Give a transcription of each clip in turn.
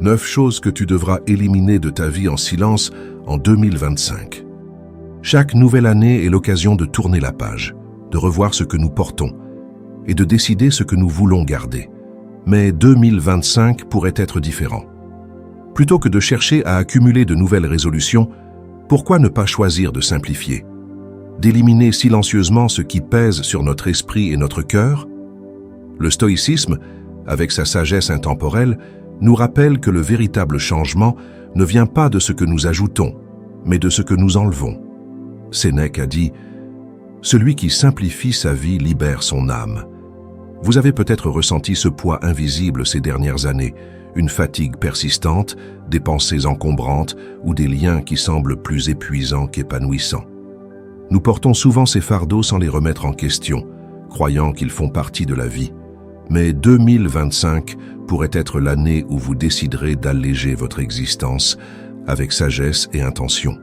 9 choses que tu devras éliminer de ta vie en silence en 2025. Chaque nouvelle année est l'occasion de tourner la page, de revoir ce que nous portons et de décider ce que nous voulons garder. Mais 2025 pourrait être différent. Plutôt que de chercher à accumuler de nouvelles résolutions, pourquoi ne pas choisir de simplifier, d'éliminer silencieusement ce qui pèse sur notre esprit et notre cœur? Le stoïcisme, avec sa sagesse intemporelle, nous rappelle que le véritable changement ne vient pas de ce que nous ajoutons, mais de ce que nous enlevons. Sénèque a dit « Celui qui simplifie sa vie libère son âme ». Vous avez peut-être ressenti ce poids invisible ces dernières années, une fatigue persistante, des pensées encombrantes ou des liens qui semblent plus épuisants qu'épanouissants. Nous portons souvent ces fardeaux sans les remettre en question, croyant qu'ils font partie de la vie. Mais 2025 pourrait être l'année où vous déciderez d'alléger votre existence avec sagesse et intention.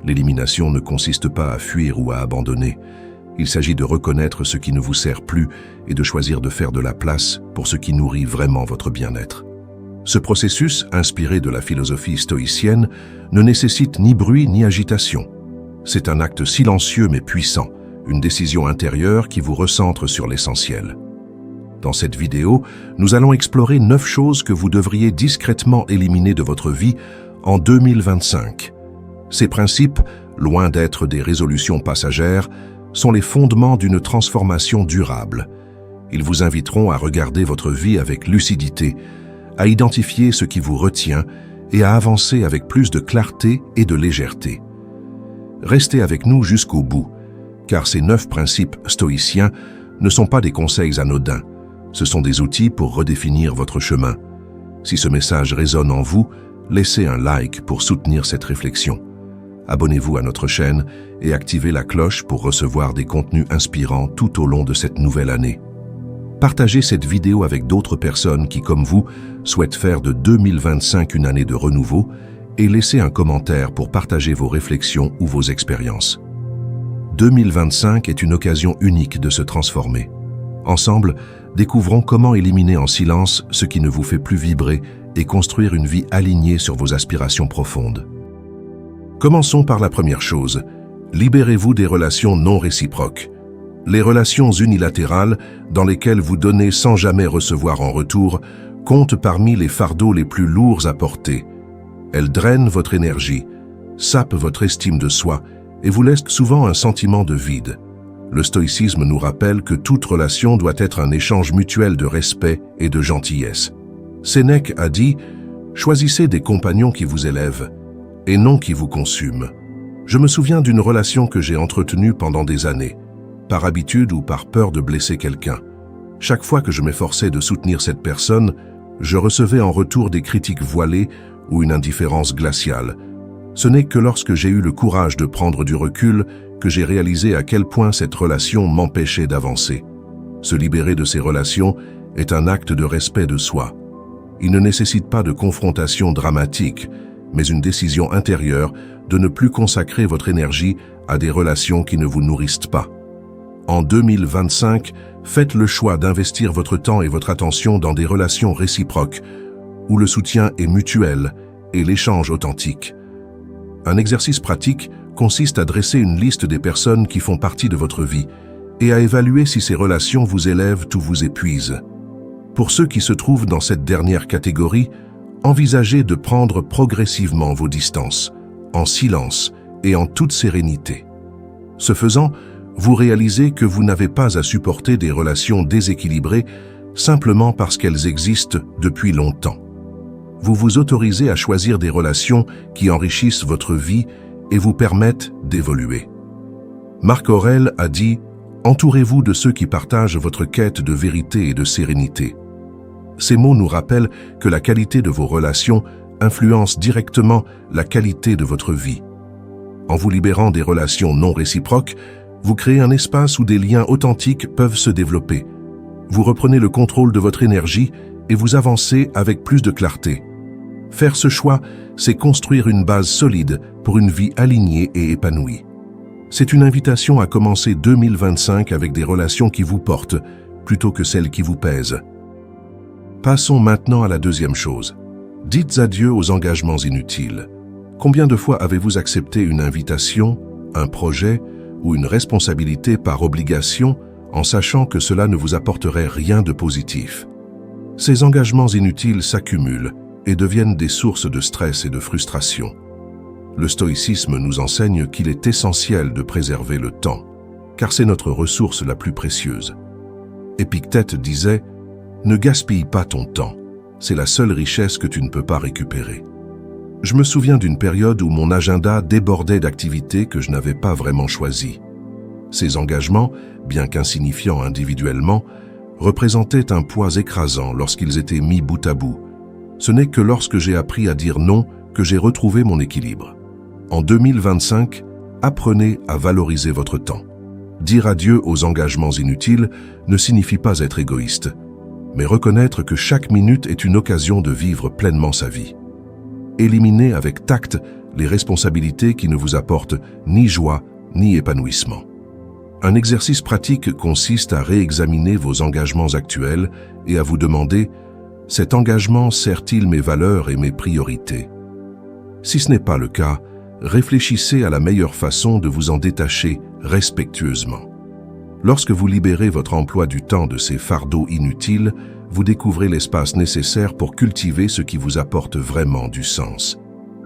L'élimination ne consiste pas à fuir ou à abandonner. Il s'agit de reconnaître ce qui ne vous sert plus et de choisir de faire de la place pour ce qui nourrit vraiment votre bien-être. Ce processus, inspiré de la philosophie stoïcienne, ne nécessite ni bruit ni agitation. C'est un acte silencieux mais puissant, une décision intérieure qui vous recentre sur l'essentiel. Dans cette vidéo, nous allons explorer 9 choses que vous devriez discrètement éliminer de votre vie en 2025. Ces principes, loin d'être des résolutions passagères, sont les fondements d'une transformation durable. Ils vous inviteront à regarder votre vie avec lucidité, à identifier ce qui vous retient et à avancer avec plus de clarté et de légèreté. Restez avec nous jusqu'au bout, car ces 9 principes stoïciens ne sont pas des conseils anodins. Ce sont des outils pour redéfinir votre chemin. Si ce message résonne en vous, laissez un like pour soutenir cette réflexion. Abonnez-vous à notre chaîne et activez la cloche pour recevoir des contenus inspirants tout au long de cette nouvelle année. Partagez cette vidéo avec d'autres personnes qui, comme vous, souhaitent faire de 2025 une année de renouveau et laissez un commentaire pour partager vos réflexions ou vos expériences. 2025 est une occasion unique de se transformer. Ensemble, découvrons comment éliminer en silence ce qui ne vous fait plus vibrer et construire une vie alignée sur vos aspirations profondes. Commençons par la première chose. Libérez-vous des relations non réciproques. Les relations unilatérales, dans lesquelles vous donnez sans jamais recevoir en retour, comptent parmi les fardeaux les plus lourds à porter. Elles drainent votre énergie, sapent votre estime de soi et vous laissent souvent un sentiment de vide. Le stoïcisme nous rappelle que toute relation doit être un échange mutuel de respect et de gentillesse. Sénèque a dit « Choisissez des compagnons qui vous élèvent et non qui vous consument ». Je me souviens d'une relation que j'ai entretenue pendant des années, par habitude ou par peur de blesser quelqu'un. Chaque fois que je m'efforçais de soutenir cette personne, je recevais en retour des critiques voilées ou une indifférence glaciale. Ce n'est que lorsque j'ai eu le courage de prendre du recul que j'ai réalisé à quel point cette relation m'empêchait d'avancer. Se libérer de ces relations est un acte de respect de soi. Il ne nécessite pas de confrontation dramatique, mais une décision intérieure de ne plus consacrer votre énergie à des relations qui ne vous nourrissent pas. En 2025, faites le choix d'investir votre temps et votre attention dans des relations réciproques, où le soutien est mutuel et l'échange authentique. Un exercice pratique consiste à dresser une liste des personnes qui font partie de votre vie et à évaluer si ces relations vous élèvent ou vous épuisent. Pour ceux qui se trouvent dans cette dernière catégorie, envisagez de prendre progressivement vos distances, en silence et en toute sérénité. Ce faisant, vous réalisez que vous n'avez pas à supporter des relations déséquilibrées simplement parce qu'elles existent depuis longtemps. Vous vous autorisez à choisir des relations qui enrichissent votre vie et vous permettent d'évoluer. Marc Aurèle a dit « Entourez-vous de ceux qui partagent votre quête de vérité et de sérénité ». Ces mots nous rappellent que la qualité de vos relations influence directement la qualité de votre vie. En vous libérant des relations non réciproques, vous créez un espace où des liens authentiques peuvent se développer. Vous reprenez le contrôle de votre énergie et vous avancez avec plus de clarté. Faire ce choix, c'est construire une base solide pour une vie alignée et épanouie. C'est une invitation à commencer 2025 avec des relations qui vous portent, plutôt que celles qui vous pèsent. Passons maintenant à la deuxième chose. Dites adieu aux engagements inutiles. Combien de fois avez-vous accepté une invitation, un projet ou une responsabilité par obligation en sachant que cela ne vous apporterait rien de positif? Ces engagements inutiles s'accumulent et deviennent des sources de stress et de frustration. Le stoïcisme nous enseigne qu'il est essentiel de préserver le temps, car c'est notre ressource la plus précieuse. Épictète disait « Ne gaspille pas ton temps, c'est la seule richesse que tu ne peux pas récupérer ». Je me souviens d'une période où mon agenda débordait d'activités que je n'avais pas vraiment choisies. Ces engagements, bien qu'insignifiants individuellement, représentaient un poids écrasant lorsqu'ils étaient mis bout à bout. Ce n'est que lorsque j'ai appris à dire non que j'ai retrouvé mon équilibre. En 2025, apprenez à valoriser votre temps. Dire adieu aux engagements inutiles ne signifie pas être égoïste, mais reconnaître que chaque minute est une occasion de vivre pleinement sa vie. Éliminez avec tact les responsabilités qui ne vous apportent ni joie ni épanouissement. Un exercice pratique consiste à réexaminer vos engagements actuels et à vous demander « Cet engagement sert-il mes valeurs et mes priorités ?» Si ce n'est pas le cas, réfléchissez à la meilleure façon de vous en détacher respectueusement. Lorsque vous libérez votre emploi du temps de ces fardeaux inutiles, vous découvrez l'espace nécessaire pour cultiver ce qui vous apporte vraiment du sens.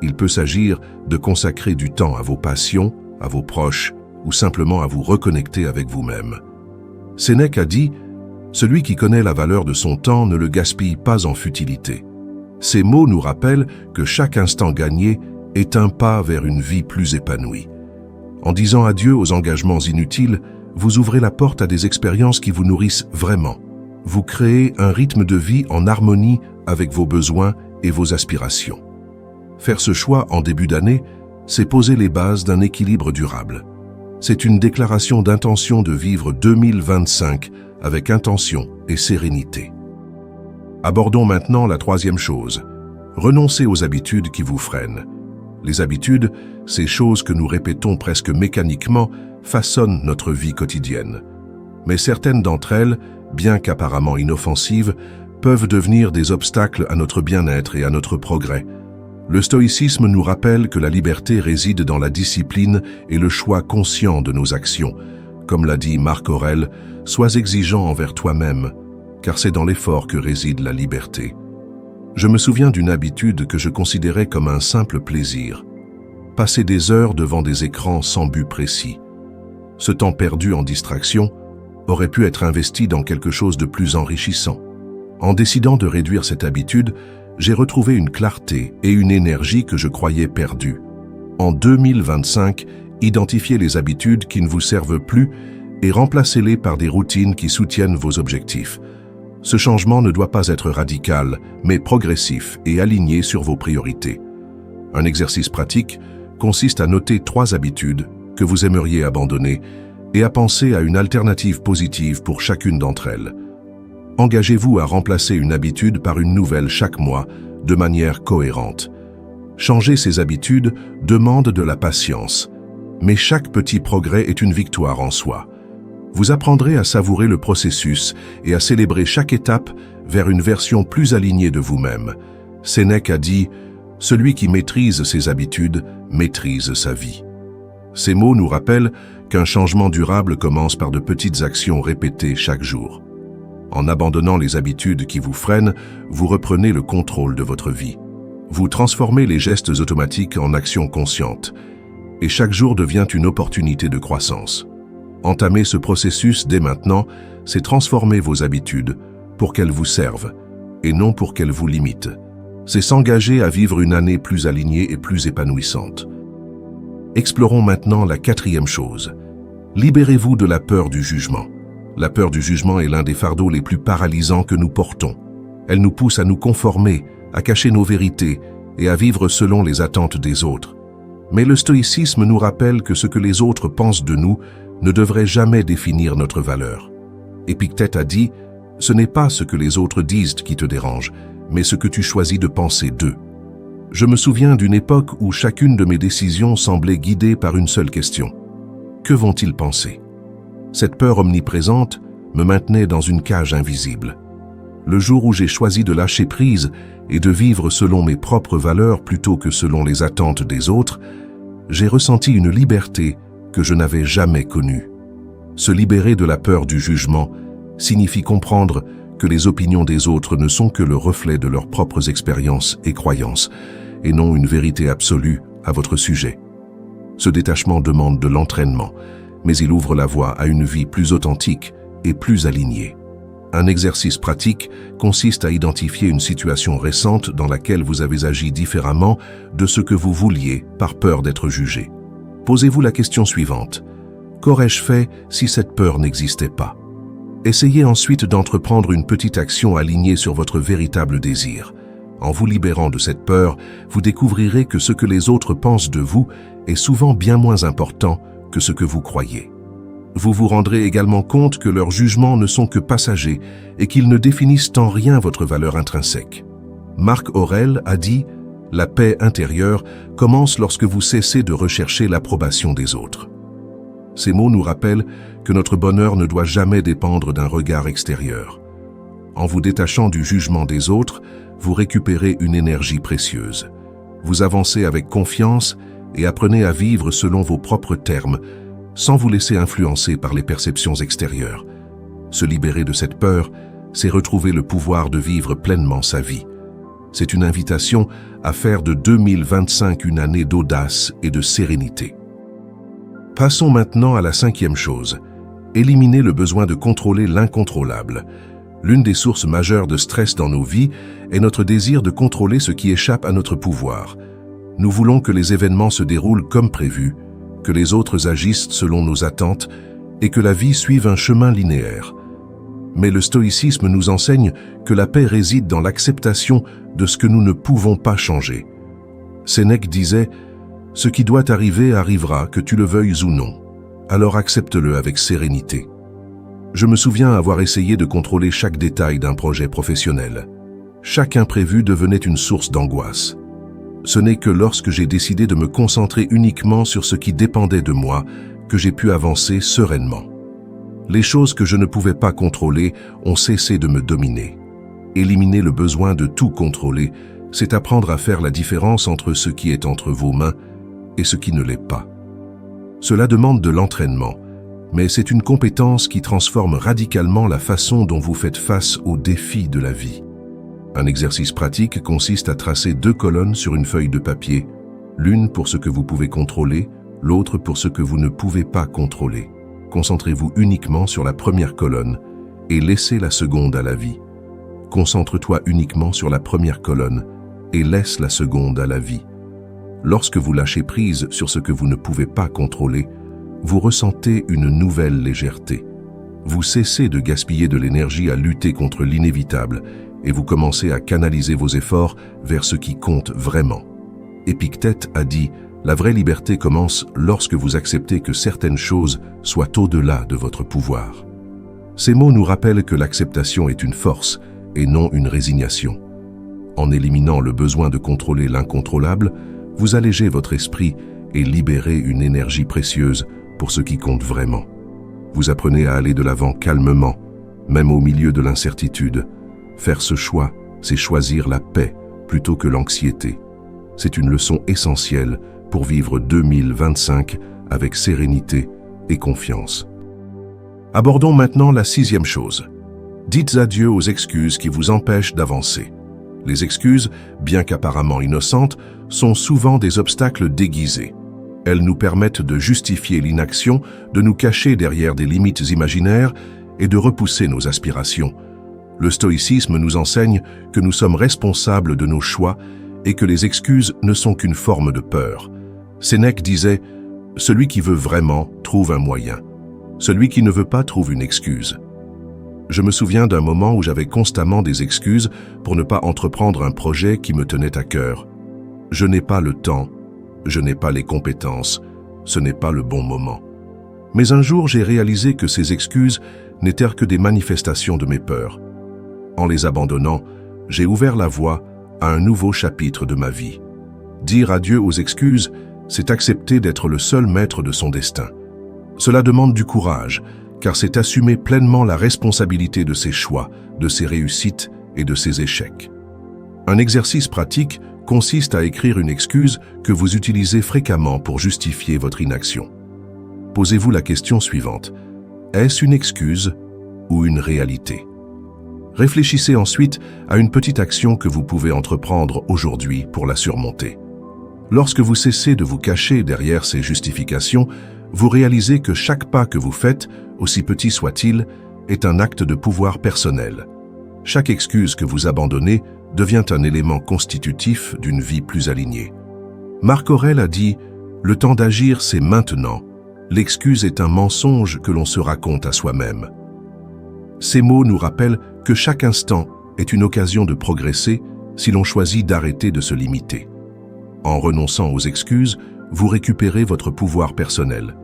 Il peut s'agir de consacrer du temps à vos passions, à vos proches, ou simplement à vous reconnecter avec vous-même. Sénèque a dit « Celui qui connaît la valeur de son temps ne le gaspille pas en futilité ». Ces mots nous rappellent que chaque instant gagné est un pas vers une vie plus épanouie. En disant adieu aux engagements inutiles, vous ouvrez la porte à des expériences qui vous nourrissent vraiment. Vous créez un rythme de vie en harmonie avec vos besoins et vos aspirations. Faire ce choix en début d'année, c'est poser les bases d'un équilibre durable. C'est une déclaration d'intention de vivre 2025 avec intention et sérénité. Abordons maintenant la troisième chose. Renoncez aux habitudes qui vous freinent. Les habitudes, ces choses que nous répétons presque mécaniquement, façonnent notre vie quotidienne. Mais certaines d'entre elles, bien qu'apparemment inoffensives, peuvent devenir des obstacles à notre bien-être et à notre progrès. Le stoïcisme nous rappelle que la liberté réside dans la discipline et le choix conscient de nos actions. Comme l'a dit Marc Aurèle, « Sois exigeant envers toi-même, car c'est dans l'effort que réside la liberté. » Je me souviens d'une habitude que je considérais comme un simple plaisir. Passer des heures devant des écrans sans but précis. Ce temps perdu en distraction aurait pu être investi dans quelque chose de plus enrichissant. En décidant de réduire cette habitude, j'ai retrouvé une clarté et une énergie que je croyais perdues. En 2025, identifiez les habitudes qui ne vous servent plus et remplacez-les par des routines qui soutiennent vos objectifs. Ce changement ne doit pas être radical, mais progressif et aligné sur vos priorités. Un exercice pratique consiste à noter 3 habitudes que vous aimeriez abandonner et à penser à une alternative positive pour chacune d'entre elles. Engagez-vous à remplacer une habitude par une nouvelle chaque mois, de manière cohérente. Changer ces habitudes demande de la patience, mais chaque petit progrès est une victoire en soi. Vous apprendrez à savourer le processus et à célébrer chaque étape vers une version plus alignée de vous-même. Sénèque a dit « Celui qui maîtrise ses habitudes maîtrise sa vie ». Ces mots nous rappellent qu'un changement durable commence par de petites actions répétées chaque jour. En abandonnant les habitudes qui vous freinent, vous reprenez le contrôle de votre vie. Vous transformez les gestes automatiques en actions conscientes, et chaque jour devient une opportunité de croissance. Entamer ce processus dès maintenant, c'est transformer vos habitudes pour qu'elles vous servent, et non pour qu'elles vous limitent. C'est s'engager à vivre une année plus alignée et plus épanouissante. Explorons maintenant la 4e chose. Libérez-vous de la peur du jugement. La peur du jugement est l'un des fardeaux les plus paralysants que nous portons. Elle nous pousse à nous conformer, à cacher nos vérités et à vivre selon les attentes des autres. Mais le stoïcisme nous rappelle que ce que les autres pensent de nous ne devrait jamais définir notre valeur. Épictète a dit « Ce n'est pas ce que les autres disent qui te dérange, mais ce que tu choisis de penser d'eux. » Je me souviens d'une époque où chacune de mes décisions semblait guidée par une seule question. Que vont-ils penser ? Cette peur omniprésente me maintenait dans une cage invisible. Le jour où j'ai choisi de lâcher prise et de vivre selon mes propres valeurs plutôt que selon les attentes des autres, j'ai ressenti une liberté que je n'avais jamais connue. Se libérer de la peur du jugement signifie comprendre que les opinions des autres ne sont que le reflet de leurs propres expériences et croyances, et non une vérité absolue à votre sujet. Ce détachement demande de l'entraînement, mais il ouvre la voie à une vie plus authentique et plus alignée. Un exercice pratique consiste à identifier une situation récente dans laquelle vous avez agi différemment de ce que vous vouliez par peur d'être jugé. Posez-vous la question suivante. Qu'aurais-je fait si cette peur n'existait pas? Essayez ensuite d'entreprendre une petite action alignée sur votre véritable désir. En vous libérant de cette peur, vous découvrirez que ce que les autres pensent de vous est souvent bien moins important que ce que vous croyez. Vous vous rendrez également compte que leurs jugements ne sont que passagers et qu'ils ne définissent en rien votre valeur intrinsèque. Marc Aurèle a dit « La paix intérieure commence lorsque vous cessez de rechercher l'approbation des autres ». Ces mots nous rappellent que notre bonheur ne doit jamais dépendre d'un regard extérieur. En vous détachant du jugement des autres, vous récupérez une énergie précieuse. Vous avancez avec confiance et apprenez à vivre selon vos propres termes, sans vous laisser influencer par les perceptions extérieures. Se libérer de cette peur, c'est retrouver le pouvoir de vivre pleinement sa vie. C'est une invitation à faire de 2025 une année d'audace et de sérénité. Passons maintenant à la 5e chose. Éliminer le besoin de contrôler l'incontrôlable. L'une des sources majeures de stress dans nos vies est notre désir de contrôler ce qui échappe à notre pouvoir. Nous voulons que les événements se déroulent comme prévu, que les autres agissent selon nos attentes et que la vie suive un chemin linéaire. Mais le stoïcisme nous enseigne que la paix réside dans l'acceptation de ce que nous ne pouvons pas changer. Sénèque disait « Ce qui doit arriver arrivera, que tu le veuilles ou non. Alors accepte-le avec sérénité. » Je me souviens avoir essayé de contrôler chaque détail d'un projet professionnel. Chaque imprévu devenait une source d'angoisse. Ce n'est que lorsque j'ai décidé de me concentrer uniquement sur ce qui dépendait de moi que j'ai pu avancer sereinement. Les choses que je ne pouvais pas contrôler ont cessé de me dominer. Éliminer le besoin de tout contrôler, c'est apprendre à faire la différence entre ce qui est entre vos mains et ce qui ne l'est pas. Cela demande de l'entraînement, mais c'est une compétence qui transforme radicalement la façon dont vous faites face aux défis de la vie. Un exercice pratique consiste à tracer 2 colonnes sur une feuille de papier, l'une pour ce que vous pouvez contrôler, l'autre pour ce que vous ne pouvez pas contrôler. Concentrez-vous uniquement sur la première colonne et laissez la seconde à la vie. Concentre-toi uniquement sur la première colonne et laisse la seconde à la vie. Lorsque vous lâchez prise sur ce que vous ne pouvez pas contrôler, vous ressentez une nouvelle légèreté. Vous cessez de gaspiller de l'énergie à lutter contre l'inévitable et vous commencez à canaliser vos efforts vers ce qui compte vraiment. Épictète a dit « La vraie liberté commence lorsque vous acceptez que certaines choses soient au-delà de votre pouvoir. » Ces mots nous rappellent que l'acceptation est une force et non une résignation. En éliminant le besoin de contrôler l'incontrôlable, vous allégez votre esprit et libérez une énergie précieuse pour ce qui compte vraiment. Vous apprenez à aller de l'avant calmement, même au milieu de l'incertitude. Faire ce choix, c'est choisir la paix plutôt que l'anxiété. C'est une leçon essentielle pour vivre 2025 avec sérénité et confiance. Abordons maintenant la 6e chose. Dites adieu aux excuses qui vous empêchent d'avancer. Les excuses, bien qu'apparemment innocentes, sont souvent des obstacles déguisés. Elles nous permettent de justifier l'inaction, de nous cacher derrière des limites imaginaires et de repousser nos aspirations. Le stoïcisme nous enseigne que nous sommes responsables de nos choix et que les excuses ne sont qu'une forme de peur. Sénèque disait « Celui qui veut vraiment trouve un moyen. Celui qui ne veut pas trouve une excuse. » Je me souviens d'un moment où j'avais constamment des excuses pour ne pas entreprendre un projet qui me tenait à cœur. Je n'ai pas le temps, je n'ai pas les compétences, ce n'est pas le bon moment. Mais un jour, j'ai réalisé que ces excuses n'étaient que des manifestations de mes peurs. En les abandonnant, j'ai ouvert la voie à un nouveau chapitre de ma vie. Dire adieu aux excuses, c'est accepter d'être le seul maître de son destin. Cela demande du courage, car c'est assumer pleinement la responsabilité de ses choix, de ses réussites et de ses échecs. Un exercice pratique consiste à écrire une excuse que vous utilisez fréquemment pour justifier votre inaction. Posez-vous la question suivante. Est-ce une excuse ou une réalité? Réfléchissez ensuite à une petite action que vous pouvez entreprendre aujourd'hui pour la surmonter. Lorsque vous cessez de vous cacher derrière ces justifications, vous réalisez que chaque pas que vous faites, aussi petit soit-il, est un acte de pouvoir personnel. Chaque excuse que vous abandonnez devient un élément constitutif d'une vie plus alignée. Marc Aurèle a dit « Le temps d'agir, c'est maintenant. L'excuse est un mensonge que l'on se raconte à soi-même. » Ces mots nous rappellent que chaque instant est une occasion de progresser si l'on choisit d'arrêter de se limiter. En renonçant aux excuses, vous récupérez votre pouvoir personnel.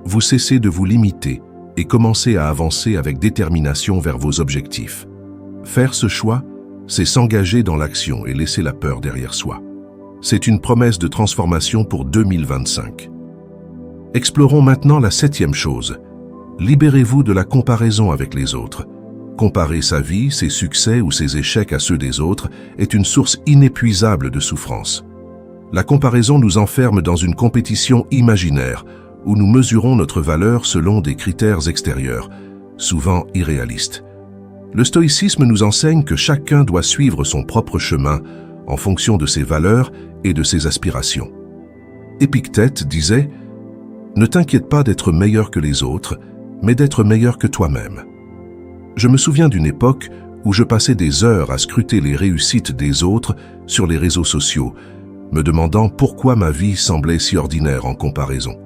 Vous cessez de vous limiter et commencez à avancer avec détermination vers vos objectifs. Faire ce choix, c'est s'engager dans l'action et laisser la peur derrière soi. C'est une promesse de transformation pour 2025. Explorons maintenant la 7e chose. Libérez-vous de la comparaison avec les autres. Comparer sa vie, ses succès ou ses échecs à ceux des autres est une source inépuisable de souffrance. La comparaison nous enferme dans une compétition imaginaire où nous mesurons notre valeur selon des critères extérieurs, souvent irréalistes. Le stoïcisme nous enseigne que chacun doit suivre son propre chemin en fonction de ses valeurs et de ses aspirations. Épictète disait « Ne t'inquiète pas d'être meilleur que les autres, mais d'être meilleur que toi-même. » Je me souviens d'une époque où je passais des heures à scruter les réussites des autres sur les réseaux sociaux, me demandant pourquoi ma vie semblait si ordinaire en comparaison.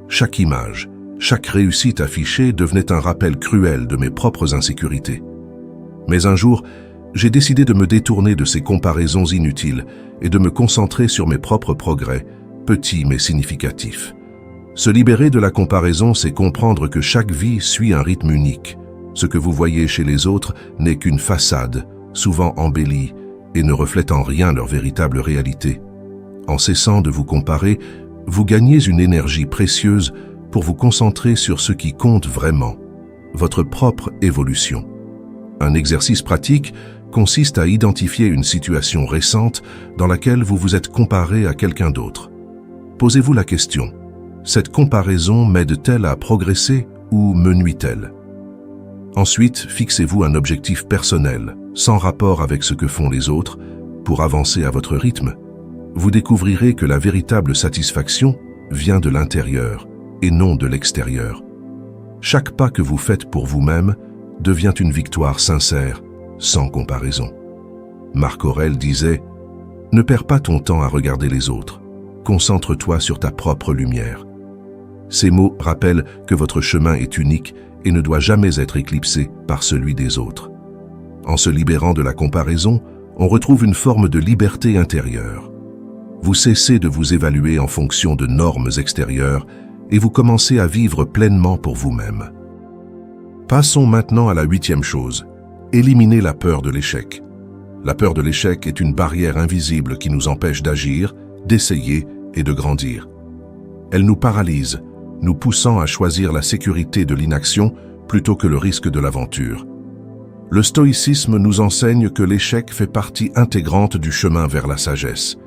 Chaque image, chaque réussite affichée devenait un rappel cruel de mes propres insécurités. Mais un jour, j'ai décidé de me détourner de ces comparaisons inutiles et de me concentrer sur mes propres progrès, petits mais significatifs. Se libérer de la comparaison, c'est comprendre que chaque vie suit un rythme unique. Ce que vous voyez chez les autres n'est qu'une façade, souvent embellie, et ne reflète en rien leur véritable réalité. En cessant de vous comparer, vous gagnez une énergie précieuse pour vous concentrer sur ce qui compte vraiment, votre propre évolution. Un exercice pratique consiste à identifier une situation récente dans laquelle vous vous êtes comparé à quelqu'un d'autre. Posez-vous la question, cette comparaison m'aide-t-elle à progresser ou me nuit-elle? Ensuite, fixez-vous un objectif personnel, sans rapport avec ce que font les autres, pour avancer à votre rythme. Vous découvrirez que la véritable satisfaction vient de l'intérieur et non de l'extérieur. Chaque pas que vous faites pour vous-même devient une victoire sincère, sans comparaison. Marc Aurèle disait « Ne perds pas ton temps à regarder les autres, concentre-toi sur ta propre lumière. » Ces mots rappellent que votre chemin est unique et ne doit jamais être éclipsé par celui des autres. En se libérant de la comparaison, on retrouve une forme de liberté intérieure. Vous cessez de vous évaluer en fonction de normes extérieures et vous commencez à vivre pleinement pour vous-même. Passons maintenant à la 8e chose. Éliminez la peur de l'échec. La peur de l'échec est une barrière invisible qui nous empêche d'agir, d'essayer et de grandir. Elle nous paralyse, nous poussant à choisir la sécurité de l'inaction plutôt que le risque de l'aventure. Le stoïcisme nous enseigne que l'échec fait partie intégrante du chemin vers la sagesse.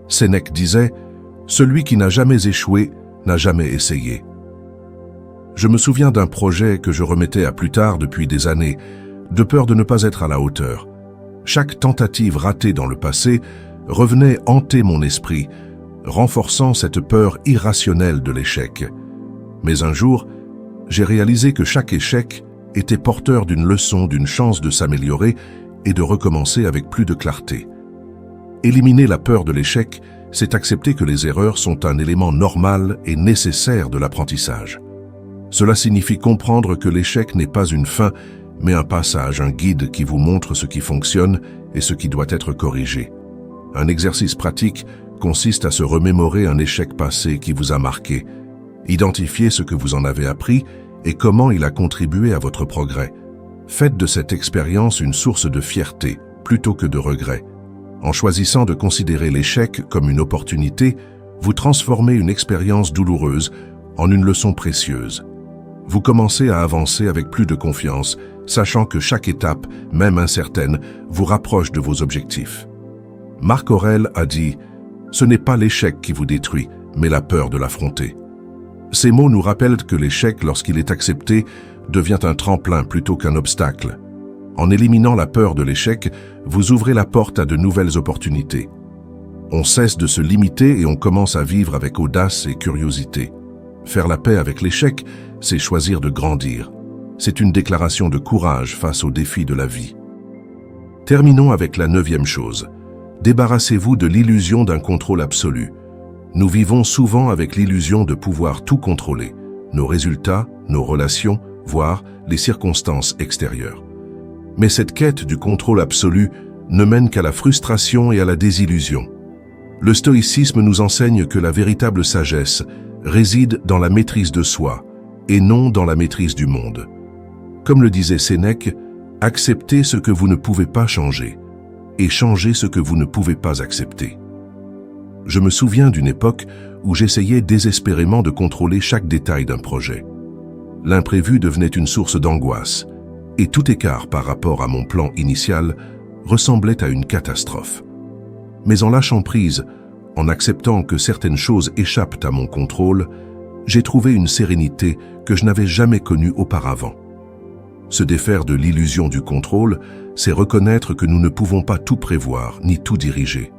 Sénèque disait « Celui qui n'a jamais échoué n'a jamais essayé ». Je me souviens d'un projet que je remettais à plus tard depuis des années, de peur de ne pas être à la hauteur. Chaque tentative ratée dans le passé revenait hanter mon esprit, renforçant cette peur irrationnelle de l'échec. Mais un jour, j'ai réalisé que chaque échec était porteur d'une leçon, d'une chance de s'améliorer et de recommencer avec plus de clarté. Éliminer la peur de l'échec, c'est accepter que les erreurs sont un élément normal et nécessaire de l'apprentissage. Cela signifie comprendre que l'échec n'est pas une fin, mais un passage, un guide qui vous montre ce qui fonctionne et ce qui doit être corrigé. Un exercice pratique consiste à se remémorer un échec passé qui vous a marqué, identifier ce que vous en avez appris et comment il a contribué à votre progrès. Faites de cette expérience une source de fierté plutôt que de regret. En choisissant de considérer l'échec comme une opportunité, vous transformez une expérience douloureuse en une leçon précieuse. Vous commencez à avancer avec plus de confiance, sachant que chaque étape, même incertaine, vous rapproche de vos objectifs. Marc Aurèle a dit « Ce n'est pas l'échec qui vous détruit, mais la peur de l'affronter ». Ces mots nous rappellent que l'échec, lorsqu'il est accepté, devient un tremplin plutôt qu'un obstacle. En éliminant la peur de l'échec, vous ouvrez la porte à de nouvelles opportunités. On cesse de se limiter et on commence à vivre avec audace et curiosité. Faire la paix avec l'échec, c'est choisir de grandir. C'est une déclaration de courage face aux défis de la vie. Terminons avec la 9e chose. Débarrassez-vous de l'illusion d'un contrôle absolu. Nous vivons souvent avec l'illusion de pouvoir tout contrôler, nos résultats, nos relations, voire les circonstances extérieures. Mais cette quête du contrôle absolu ne mène qu'à la frustration et à la désillusion. Le stoïcisme nous enseigne que la véritable sagesse réside dans la maîtrise de soi et non dans la maîtrise du monde. Comme le disait Sénèque, acceptez ce que vous ne pouvez pas changer et changez ce que vous ne pouvez pas accepter. Je me souviens d'une époque où j'essayais désespérément de contrôler chaque détail d'un projet. L'imprévu devenait une source d'angoisse, et tout écart par rapport à mon plan initial ressemblait à une catastrophe. Mais en lâchant prise, en acceptant que certaines choses échappent à mon contrôle, j'ai trouvé une sérénité que je n'avais jamais connue auparavant. Se défaire de l'illusion du contrôle, c'est reconnaître que nous ne pouvons pas tout prévoir ni tout diriger.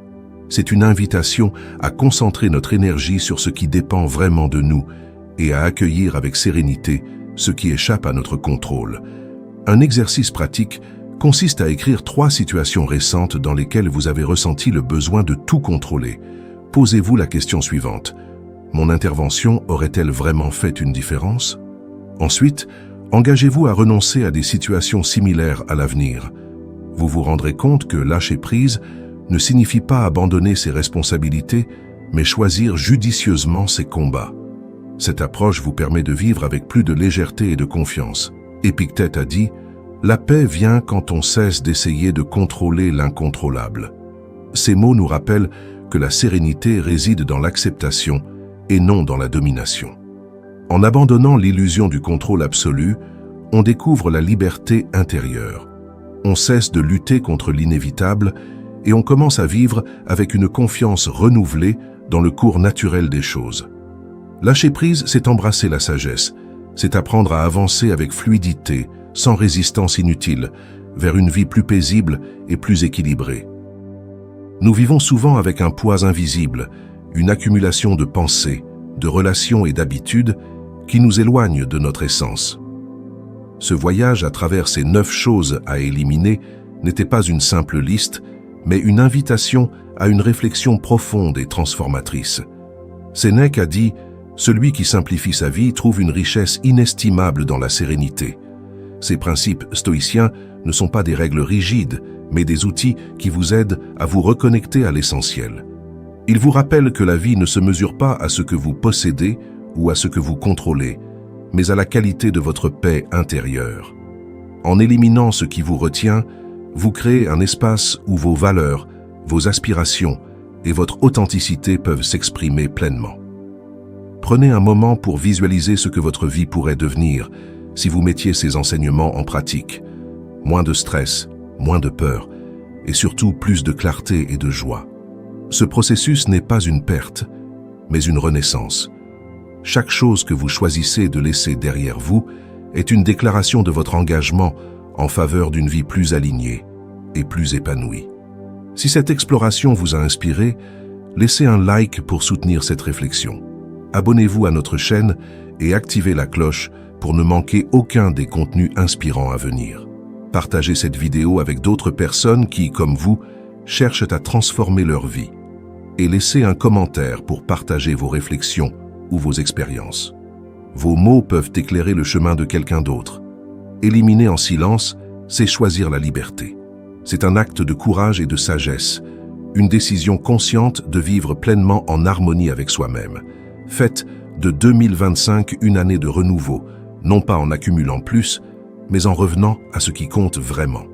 C'est une invitation à concentrer notre énergie sur ce qui dépend vraiment de nous et à accueillir avec sérénité ce qui échappe à notre contrôle. Un exercice pratique consiste à écrire 3 situations récentes dans lesquelles vous avez ressenti le besoin de tout contrôler. Posez-vous la question suivante. Mon intervention aurait-elle vraiment fait une différence? Ensuite, engagez-vous à renoncer à des situations similaires à l'avenir. Vous vous rendrez compte que lâcher prise ne signifie pas abandonner ses responsabilités, mais choisir judicieusement ses combats. Cette approche vous permet de vivre avec plus de légèreté et de confiance. Épictète a dit « La paix vient quand on cesse d'essayer de contrôler l'incontrôlable ». Ces mots nous rappellent que la sérénité réside dans l'acceptation et non dans la domination. En abandonnant l'illusion du contrôle absolu, on découvre la liberté intérieure. On cesse de lutter contre l'inévitable et on commence à vivre avec une confiance renouvelée dans le cours naturel des choses. Lâcher prise, c'est embrasser la sagesse, c'est apprendre à avancer avec fluidité, sans résistance inutile, vers une vie plus paisible et plus équilibrée. Nous vivons souvent avec un poids invisible, une accumulation de pensées, de relations et d'habitudes qui nous éloignent de notre essence. Ce voyage à travers ces 9 choses à éliminer n'était pas une simple liste, mais une invitation à une réflexion profonde et transformatrice. Sénèque a dit « Celui qui simplifie sa vie trouve une richesse inestimable dans la sérénité ». Ces principes stoïciens ne sont pas des règles rigides, mais des outils qui vous aident à vous reconnecter à l'essentiel. Ils vous rappellent que la vie ne se mesure pas à ce que vous possédez ou à ce que vous contrôlez, mais à la qualité de votre paix intérieure. En éliminant ce qui vous retient, vous créez un espace où vos valeurs, vos aspirations et votre authenticité peuvent s'exprimer pleinement. Prenez un moment pour visualiser ce que votre vie pourrait devenir si vous mettiez ces enseignements en pratique. Moins de stress, moins de peur et surtout plus de clarté et de joie. Ce processus n'est pas une perte, mais une renaissance. Chaque chose que vous choisissez de laisser derrière vous est une déclaration de votre engagement en faveur d'une vie plus alignée et plus épanouie. Si cette exploration vous a inspiré, laissez un like pour soutenir cette réflexion. Abonnez-vous à notre chaîne et activez la cloche pour ne manquer aucun des contenus inspirants à venir. Partagez cette vidéo avec d'autres personnes qui, comme vous, cherchent à transformer leur vie. Et laissez un commentaire pour partager vos réflexions ou vos expériences. Vos mots peuvent éclairer le chemin de quelqu'un d'autre. Éliminer en silence, c'est choisir la liberté. C'est un acte de courage et de sagesse, une décision consciente de vivre pleinement en harmonie avec soi-même. Faites de 2025 une année de renouveau, non pas en accumulant plus, mais en revenant à ce qui compte vraiment.